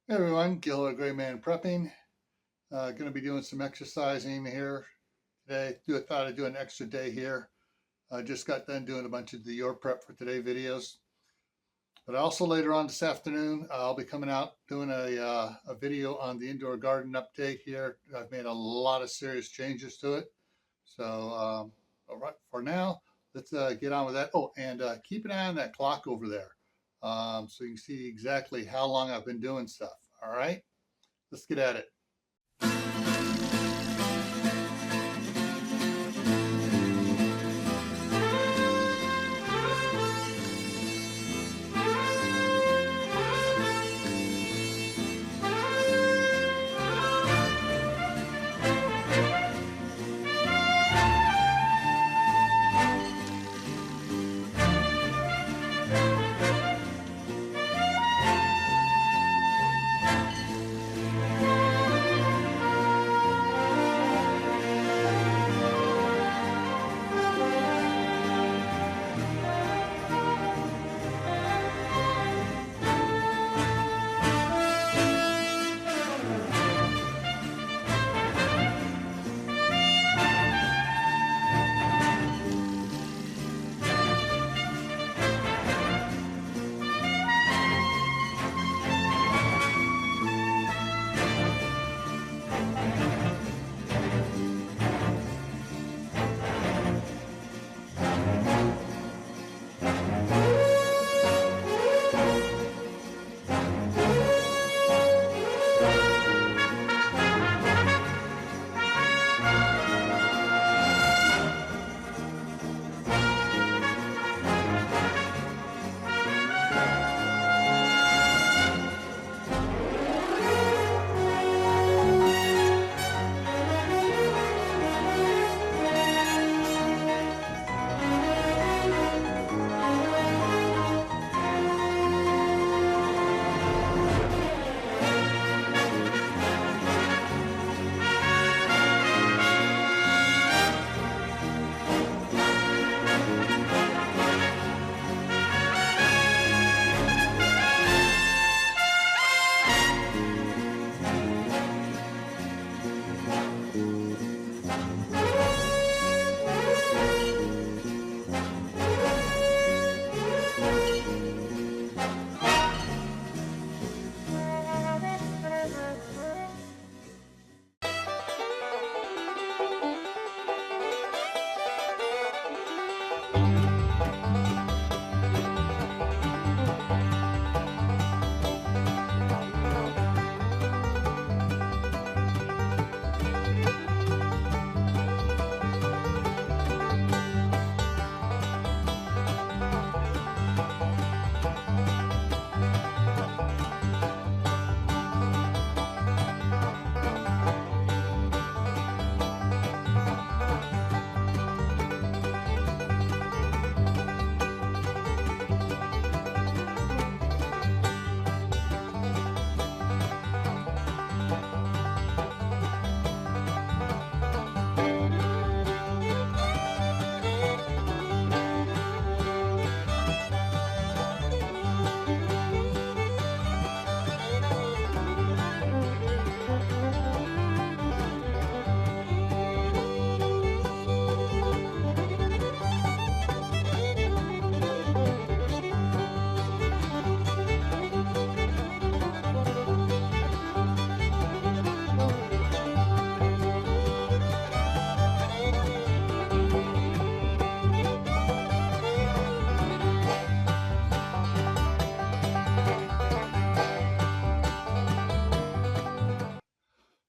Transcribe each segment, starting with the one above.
Hey everyone, Gil Gray Man Prepping. Going to be doing some exercising here today. Thought I'd do an extra day here. I just got done doing a bunch of the Your Prep for Today videos. But also later on this afternoon, I'll be coming out doing a video on the indoor garden update here. I've made a lot of serious changes to it. So, all right, for now, let's get on with that. Oh, and keep an eye on that clock over there so you can see exactly how long I've been doing stuff. All right, let's get at it.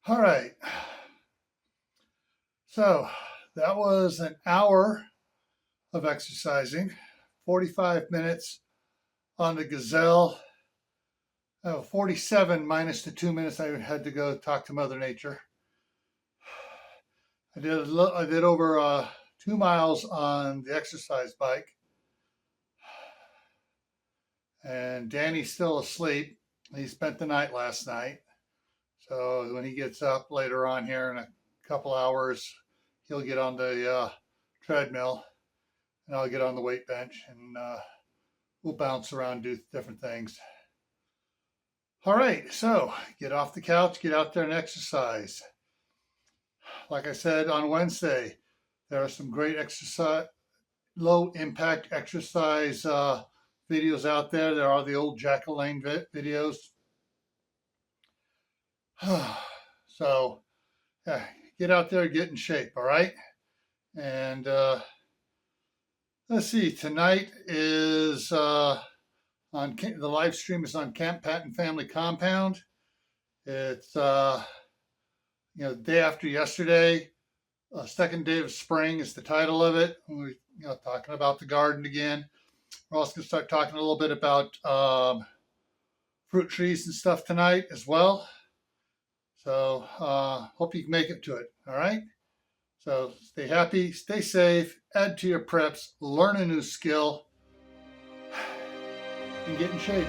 All right. So that was an hour of exercising, 45 minutes on the Gazelle, 47 minus the 2 minutes I had to go talk to Mother Nature. I did over 2 miles on the exercise bike, and Danny's still asleep. He spent the night last night. So when he gets up later on here in a couple hours, he'll get on the treadmill and I'll get on the weight bench and we'll bounce around, do different things. All right, so get off the couch, get out there and exercise. Like I said on Wednesday, there are some great exercise, low impact exercise videos out there. There are the old Jack LaLanne videos. So yeah, get out there, get in shape, all right? And let's see, tonight is on the live stream is on Camp Patton Family Compound. It's the day after yesterday. Second day of spring is the title of it. We're talking about the garden again. We're also going to start talking a little bit about fruit trees and stuff tonight as well. So hope you can make it to it. All right. So stay happy, stay safe, add to your preps, learn a new skill, and get in shape.